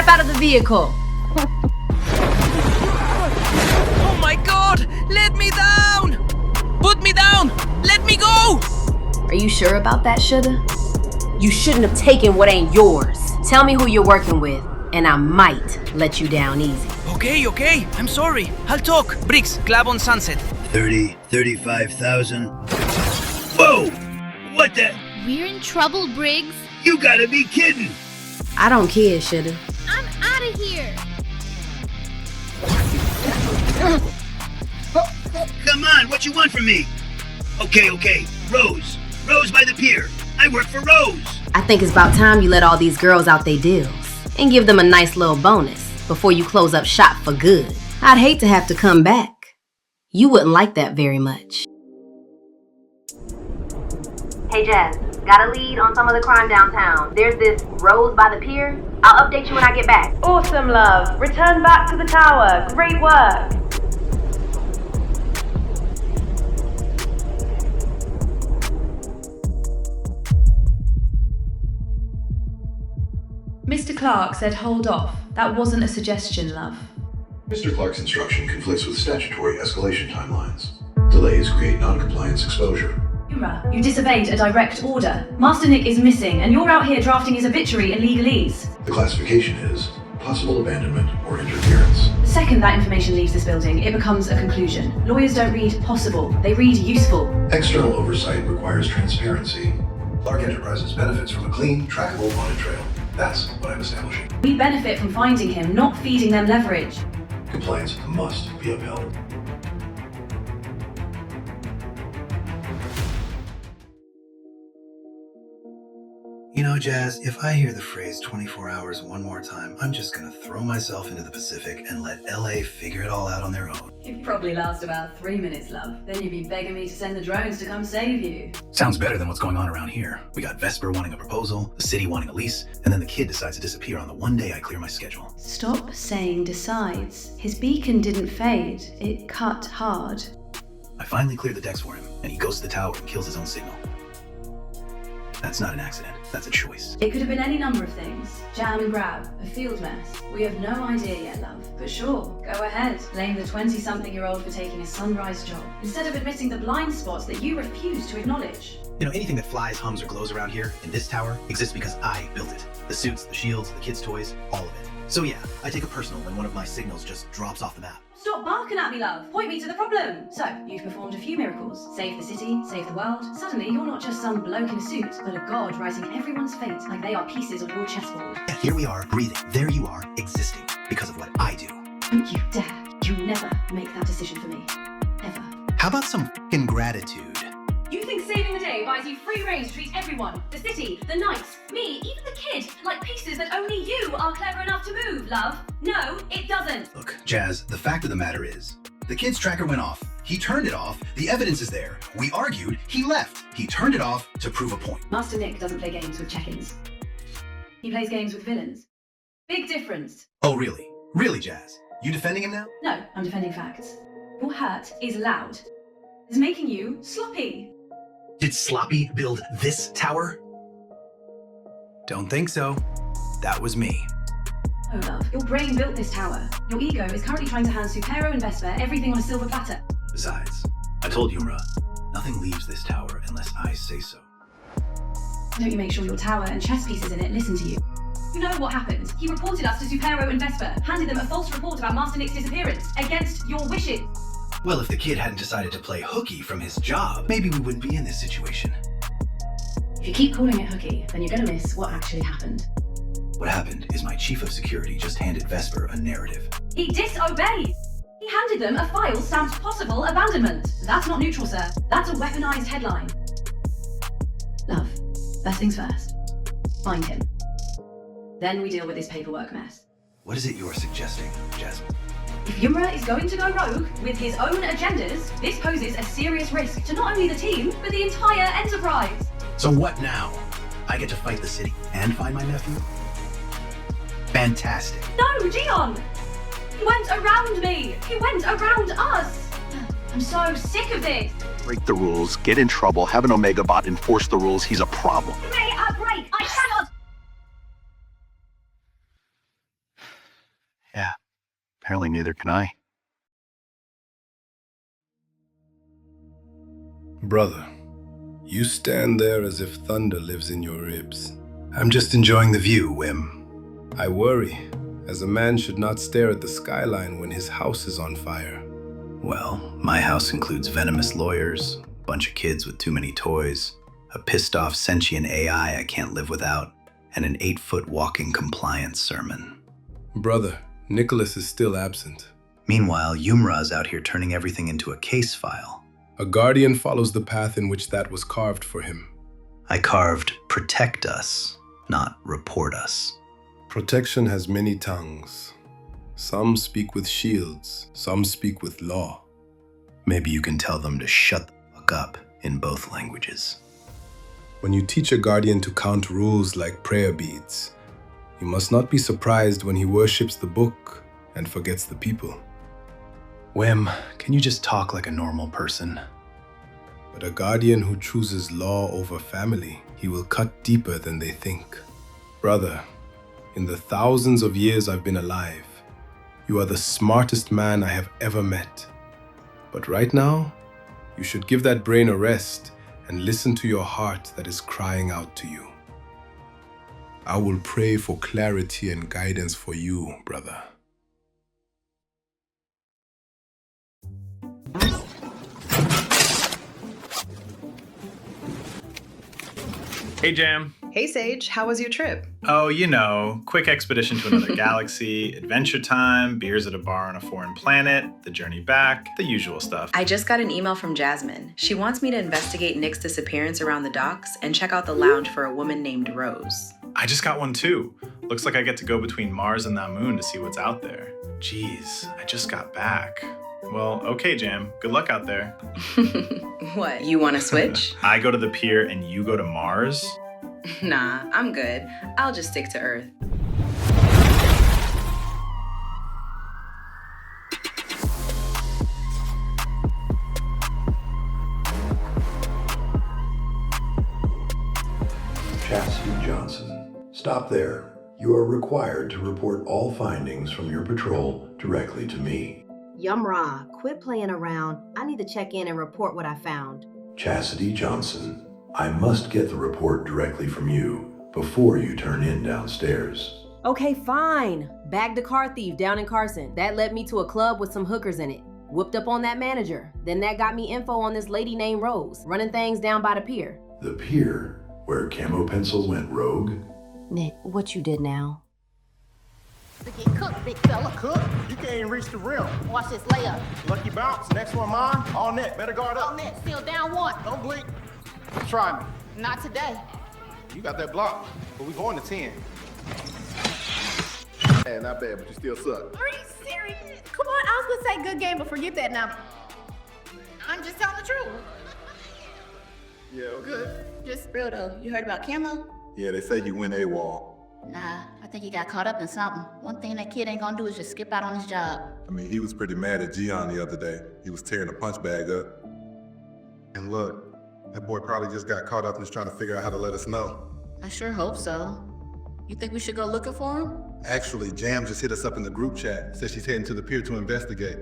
Step out of the vehicle. Oh my god! Let me down! Put me down! Let me go! Are you sure about that, shoulda? You shouldn't have taken what ain't yours. Tell me who you're working with, and I might let you down easy. Okay, I'm sorry. I'll talk. Briggs, Clav on Sunset. 35,000. Whoa! What the? We're in trouble, Briggs. You gotta be kidding! I don't care, shoulda. I'm out of here. Come on, what you want from me? Okay. Rose by the pier. I work for Rose. I think it's about time you let all these girls out their deals and give them a nice little bonus before you close up shop for good. I'd hate to have to come back. You wouldn't like that very much. Hey Jazz, got a lead on some of the crime downtown. There's this Rose by the pier. I'll update you when I get back. Awesome, love. Return back to the tower. Great work. Mr. Clark said hold off. That wasn't a suggestion, love. Mr. Clark's instruction conflicts with statutory escalation timelines. Delays create non-compliance exposure. Y.E.O.M.R.A, you disobeyed a direct order. Master Nick is missing, and you're out here drafting his obituary in legalese. The classification is possible abandonment or interference. The second that information leaves this building, it becomes a conclusion. Lawyers don't read possible, they read useful. External oversight requires transparency. Clark Enterprises benefits from a clean, trackable audit trail. That's what I'm establishing. We benefit from finding him, not feeding them leverage. Compliance must be upheld. You know, Jazz, if I hear the phrase 24 hours one more time, I'm just gonna throw myself into the Pacific and let LA figure it all out on their own. You'd probably last about 3 minutes, love. Then you'd be begging me to send the drones to come save you. Sounds better than what's going on around here. We got Vesper wanting a proposal, the city wanting a lease, and then the kid decides to disappear on the one day I clear my schedule. Stop saying decides. His beacon didn't fade. It cut hard. I finally cleared the decks for him, and he goes to the tower and kills his own signal. That's not an accident. That's a choice. It could have been any number of things. Jam and grab, a field mess. We have no idea yet, love. But sure, go ahead. Blame the 20-something-year-old for taking a sunrise job, instead of admitting the blind spots that you refuse to acknowledge. You know, anything that flies, hums, or glows around here, in this tower, exists because I built it. The suits, the shields, the kids' toys, all of it. So yeah, I take it personal when one of my signals just drops off the map. Stop barking at me, love. Point me to the problem. So, you've performed a few miracles. Saved the city, saved the world. Suddenly, you're not just some bloke in a suit, but a god writing everyone's fate like they are pieces of your chessboard. Yeah, here we are, breathing. There you are, existing. Because of what I do. Don't you dare. You never make that decision for me. Ever. How about some f***ing gratitude? You think saving the day buys you free reign to treat everyone, the city, the knights, me, even the kid, like pieces that only you are clever enough to move, love? No, it doesn't. Look, Jazz, the fact of the matter is, the kid's tracker went off. He turned it off. The evidence is there. We argued. He left. He turned it off to prove a point. Master Nick doesn't play games with check-ins. He plays games with villains. Big difference. Oh, really? Really, Jazz? You defending him now? No, I'm defending facts. Your hurt is loud. It's making you sloppy. Did Sloppy build this tower? Don't think so. That was me. Oh, love, your brain built this tower. Your ego is currently trying to hand Supero and Vesper everything on a silver platter. Besides, I told Y.E.O.M.R.A, nothing leaves this tower unless I say so. Why don't you make sure your tower and chess pieces in it listen to you? You know what happened. He reported us to Supero and Vesper, handed them a false report about Master Nick's disappearance, against your wishes. Well, if the kid hadn't decided to play hooky from his job, maybe we wouldn't be in this situation. If you keep calling it hooky, then you're gonna miss what actually happened. What happened is my chief of security just handed Vesper a narrative. He disobeyed! He handed them a file stamped possible abandonment. That's not neutral, sir. That's a weaponized headline. Love, first things first. Find him. Then we deal with this paperwork mess. What is it you're suggesting, J.A.Z.M.I.N.E? If Y.E.O.M.R.A is going to go rogue with his own agendas, this poses a serious risk to not only the team, but the entire enterprise. So what now? I get to fight the city and find my nephew? Fantastic. No, GEON! He went around me! He went around us! I'm so sick of this! Break the rules, get in trouble, have an Omega bot enforce the rules, he's a problem. Give me a break! I cannot! Apparently neither can I. Brother, you stand there as if thunder lives in your ribs. I'm just enjoying the view, Whim. I worry, as a man should not stare at the skyline when his house is on fire. Well, my house includes venomous lawyers, a bunch of kids with too many toys, a pissed-off sentient AI I can't live without, and an 8-foot walking compliance sermon. Brother, Nicholas is still absent. Meanwhile, Y.E.O.M.R.A is out here turning everything into a case file. A guardian follows the path in which that was carved for him. I carved protect us, not report us. Protection has many tongues. Some speak with shields, some speak with law. Maybe you can tell them to shut the fuck up in both languages. When you teach a guardian to count rules like prayer beads, you must not be surprised when he worships the book and forgets the people. Whim, can you just talk like a normal person? But a guardian who chooses law over family, he will cut deeper than they think. Brother, in the thousands of years I've been alive, you are the smartest man I have ever met. But right now, you should give that brain a rest and listen to your heart that is crying out to you. I will pray for clarity and guidance for you, brother. Hey, Jam. Hey, Sage. How was your trip? Oh, you know, quick expedition to another galaxy, adventure time, beers at a bar on a foreign planet, the journey back, the usual stuff. I just got an email from J.A.Z.M.I.N.E. She wants me to investigate Nick's disappearance around the docks and check out the lounge for a woman named Rose. I just got one too. Looks like I get to go between Mars and that moon to see what's out there. Jeez, I just got back. Well, okay, Jam. Good luck out there. What, you want to switch? I go to the pier and you go to Mars? Nah, I'm good. I'll just stick to Earth. Chastity Johnson, stop there. You are required to report all findings from your patrol directly to me. Y.E.O.M.R.A, quit playing around. I need to check in and report what I found. Chastity Johnson, I must get the report directly from you before you turn in downstairs. Okay, fine. Bagged a car thief down in Carson. That led me to a club with some hookers in it. Whooped up on that manager. Then that got me info on this lady named Rose, running things down by the pier. The pier, where Camo Pencil went rogue? Nick, what you did now? Get cooked, big fella. Cook? You can't even reach the rim. Watch this layup. Lucky bounce. Next one mine. All net. Better guard up. All net. Still down one. Don't blink. Try me. Not today. You got that block, but we going to 10. Hey, not bad, but you still suck. Are you serious? Come on, I was gonna say good game, but forget that now. I'm just telling the truth. Yeah, okay. Just real though, you heard about Camo? Yeah, they say you went AWOL. Nah, I think he got caught up in something. One thing that kid ain't gonna do is just skip out on his job. I mean, he was pretty mad at GEON the other day. He was tearing a punch bag up. And look, that boy probably just got caught up and is trying to figure out how to let us know. I sure hope so. You think we should go looking for him? Actually, Jam just hit us up in the group chat. Said she's heading to the pier to investigate.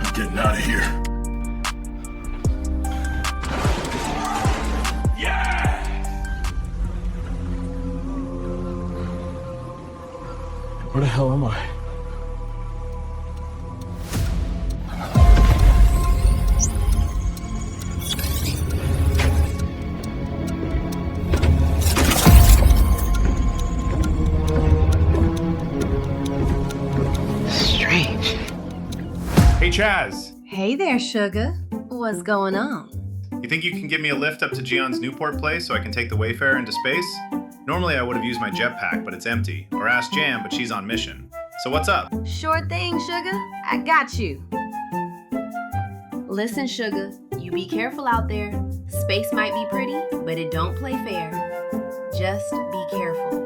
I'm getting out of here. Where the hell am I? Strange. Hey, Chaz. Hey there, sugar. What's going on? You think you can give me a lift up to GEON's Newport place so I can take the Wayfarer into space? Normally I would have used my jetpack, but it's empty. Or asked Jam, but she's on mission. So what's up? Sure thing, sugar. I got you. Listen, sugar, you be careful out there. Space might be pretty, but it don't play fair. Just be careful.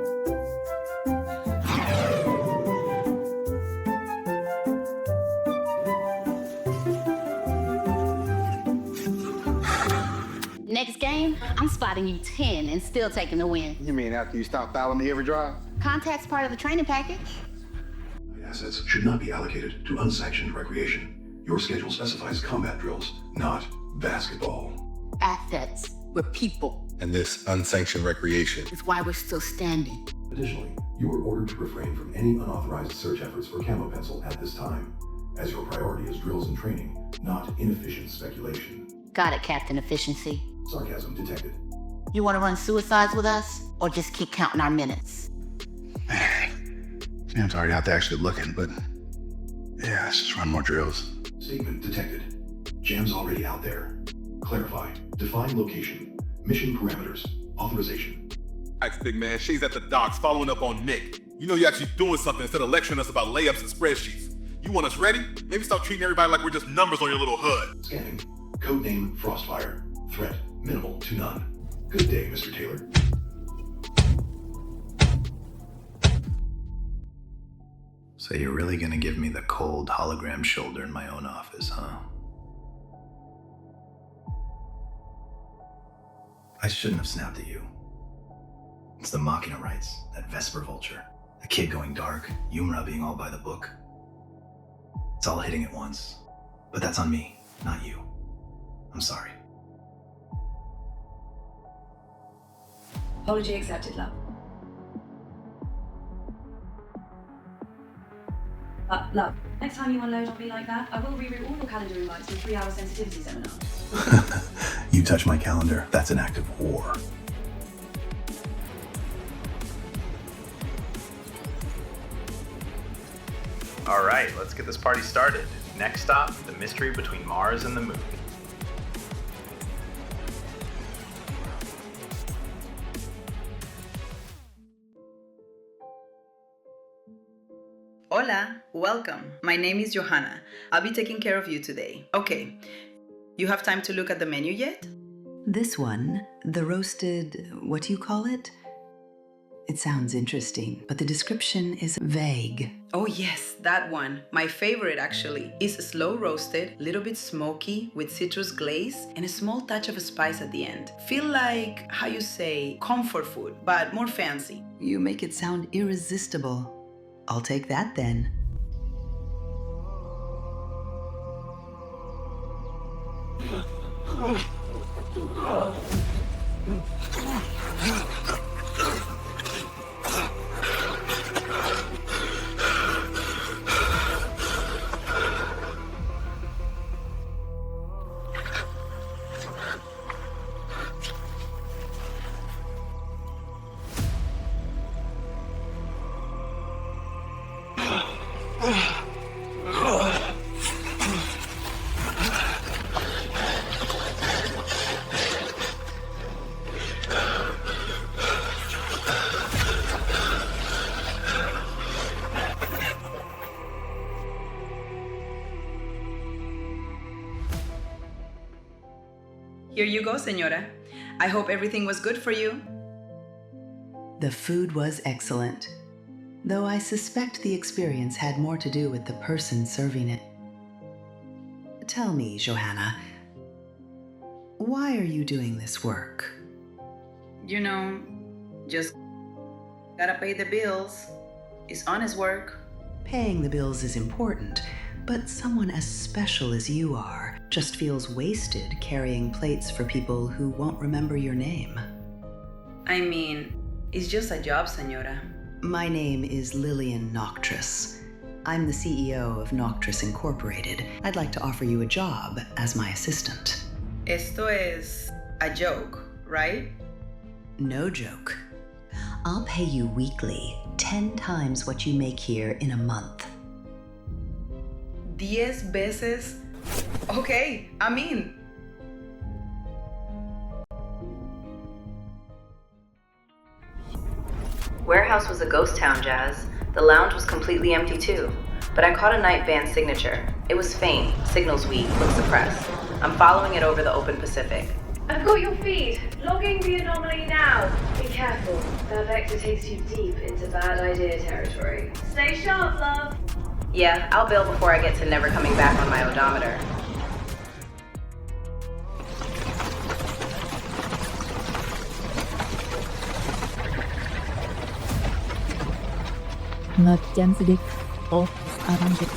Next game, I'm spotting you 10 and still taking the win. You mean after you stop fouling me every drive? Contact's part of the training package. Assets should not be allocated to unsanctioned recreation. Your schedule specifies combat drills, not basketball. Assets. We're people. And this unsanctioned recreation It's why we're still standing. Additionally, you are ordered to refrain from any unauthorized search efforts for camo pencil at this time, as your priority is drills and training, not inefficient speculation. Got it, Captain Efficiency. Sarcasm detected. You want to run suicides with us, or just keep counting our minutes? Sam's already out there actually looking, but yeah, let's just run more drills. Statement detected. J.A.Z.M.I.N.E already out there. Clarify. Define location. Mission parameters. Authorization. Thanks, big man. She's at the docks following up on Nick. You know you're actually doing something instead of lecturing us about layups and spreadsheets. You want us ready? Maybe stop treating everybody like we're just numbers on your little HUD. Scanning. Codename Frostfire. Threat minimal to none. Good day, Mr. Taylor. So you're really gonna give me the cold hologram shoulder in my own office, huh? I shouldn't have snapped at you. It's the Machina rights, that Vesper vulture, the kid going dark, Y.E.O.M.R.A being all by the book. It's all hitting at once. But that's on me, not you. I'm sorry. Apology accepted, love. Love, next time you unload on me like that, I will reroute all your calendar invites to a 3-hour sensitivity seminar. You touch my calendar, that's an act of war. All right, let's get this party started. Next stop, the mystery between Mars and the Moon. Hola, welcome. My name is Johanna. I'll be taking care of you today. Okay, you have time to look at the menu yet? This one, the roasted, what do you call it? It sounds interesting, but the description is vague. Oh yes, that one. My favorite actually is slow roasted, little bit smoky with citrus glaze and a small touch of a spice at the end. Feel like, how you say, comfort food, but more fancy. You make it sound irresistible. I'll take that then. Here you go, señora. I hope everything was good for you. The food was excellent, though I suspect the experience had more to do with the person serving it. Tell me, Johanna, why are you doing this work? You know, just gotta pay the bills. It's honest work. Paying the bills is important, but someone as special as you are just feels wasted carrying plates for people who won't remember your name. I mean, it's just a job, señora. My name is Lillian Noctress. I'm the CEO of Noctress Incorporated. I'd like to offer you a job as my assistant. Esto es a joke, right? No joke. I'll pay you weekly, 10 times what you make here in a month. 10 veces? Okay, I'm in. Warehouse was a ghost town, Jazz. The lounge was completely empty too. But I caught a night band signature. It was faint, signals weak, looked suppressed. I'm following it over the open Pacific. I've got your feed. Logging the anomaly now. Be careful. That vector takes you deep into bad idea territory. Stay sharp, love. Yeah, I'll bail before I get to never coming back on my odometer. Emergency of abandonment.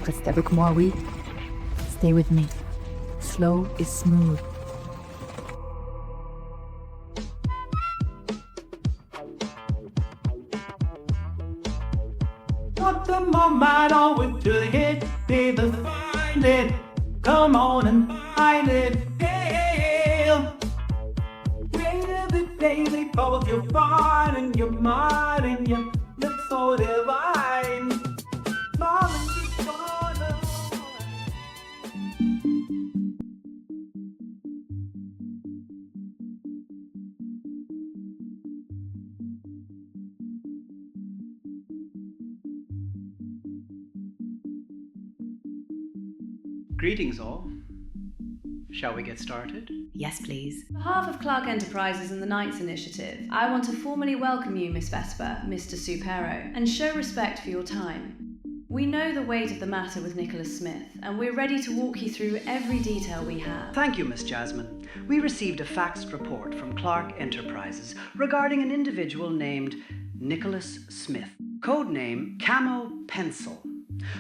Reste avec moi, oui. Stay with me. Slow is smooth. Put my mind on with your head, baby, find it. Come on and find it. Hey, baby, both your fine and your mind and your lips so divine. Darling, just wanna. Greetings all. Shall we get started? Yes, please. On behalf of Clark Enterprises and the Knights Initiative, I want to formally welcome you, Miss Vesper, Mr. Supero, and show respect for your time. We know the weight of the matter with Nicholas Smith, and we're ready to walk you through every detail we have. Thank you, Miss J.A.Z.M.I.N.E. We received a faxed report from Clark Enterprises regarding an individual named Nicholas Smith, codename Camo Pencil.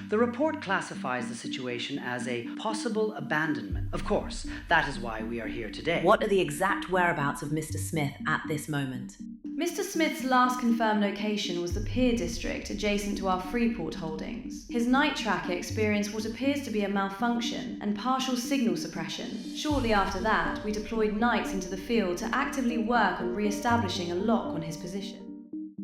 The report classifies the situation as a possible abandonment. Of course, that is why we are here today. What are the exact whereabouts of Mr. Smith at this moment? Mr. Smith's last confirmed location was the Pier District adjacent to our Freeport holdings. His night tracker experienced what appears to be a malfunction and partial signal suppression. Shortly after that, we deployed Knights into the field to actively work on re-establishing a lock on his position.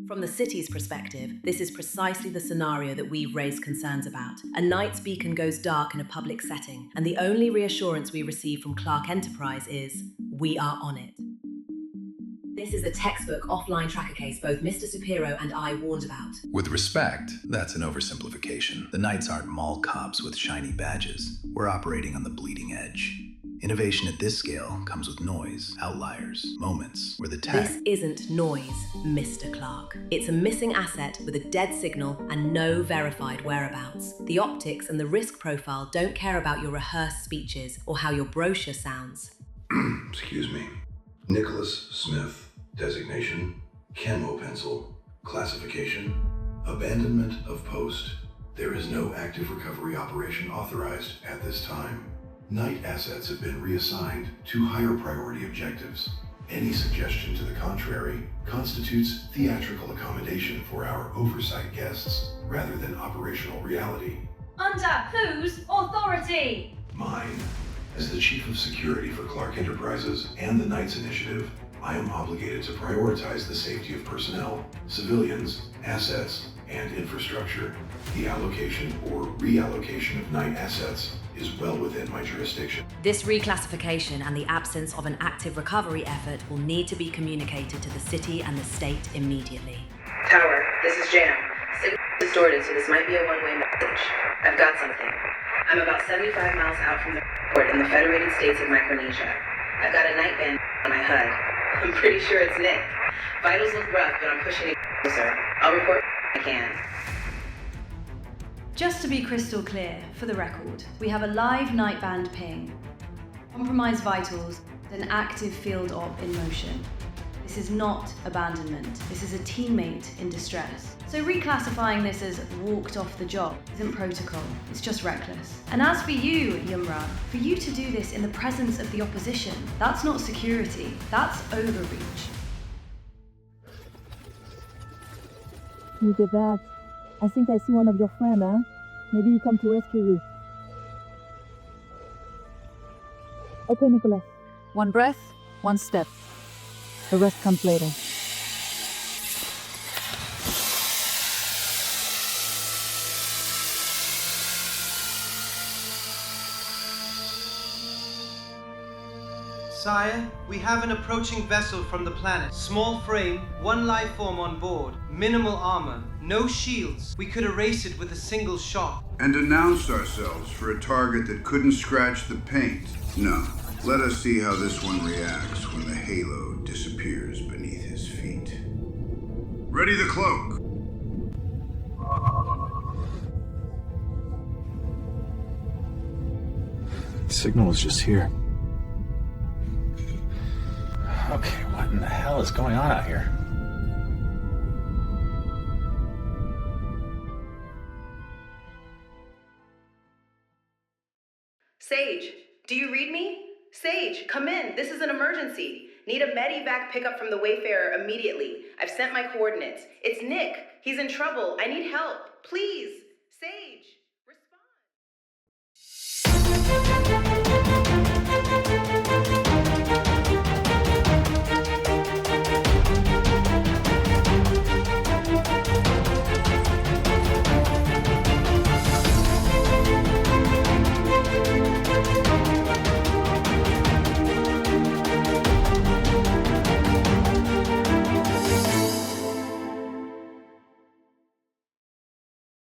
From the city's perspective, this is precisely the scenario that we've raised concerns about. A night's beacon goes dark in a public setting, and the only reassurance we receive from Clark Enterprise is, we are on it. This is a textbook offline tracker case both Mr. Supero and I warned about. With respect, that's an oversimplification. The Knights aren't mall cops with shiny badges. We're operating on the bleeding edge. Innovation at this scale comes with noise, outliers, moments where the tech... This isn't noise, Mr. Clark. It's a missing asset with a dead signal and no verified whereabouts. The optics and the risk profile don't care about your rehearsed speeches or how your brochure sounds. Excuse me. Nicholas Smith. Designation, Camo Pencil. Classification, abandonment of post. There is no active recovery operation authorized at this time. Night assets have been reassigned to higher priority objectives. Any suggestion to the contrary constitutes theatrical accommodation for our Oversight guests rather than operational reality. Under whose authority? Mine. As the Chief of Security for Clark Enterprises and the Knights Initiative, I am obligated to prioritize the safety of personnel, civilians, assets, and infrastructure. The allocation or reallocation of Knight assets is well within my jurisdiction. This reclassification and the absence of an active recovery effort will need to be communicated to the city and the state immediately. Tower, this is Jam. Signal distorted, so this might be a one-way message. I've got something. I'm about 75 miles out from the port in the Federated States of Micronesia. I've got a night band on my HUD. I'm pretty sure it's Nick. Vitals look rough, but I'm pushing it closer. I'll report when I can. Just to be crystal clear, for the record, we have a live night band ping, compromised vitals, and an active field op in motion. This is not abandonment. This is a teammate in distress. So reclassifying this as walked off the job isn't protocol, it's just reckless. And as for you, Y.E.O.M.R.A, for you to do this in the presence of the opposition, that's not security, that's overreach. You get that? I think I see one of your friends, huh? Maybe he come to rescue you. Okay, Nicholas. One breath, one step. The rest comes later. Sire, we have an approaching vessel from the planet. Small frame, one life form on board, minimal armor, no shields. We could erase it with a single shot. And announced ourselves for a target that couldn't scratch the paint. No, Let us see how this one reacts when the halo disappears beneath his feet. Ready the cloak. The signal was just here. Okay, what in the hell is going on out here? Sage, do you read me? Sage, come in. This is an emergency. Need a medevac pickup from the Wayfarer immediately. I've sent my coordinates. It's Nick. He's in trouble. I need help. Please. Sage.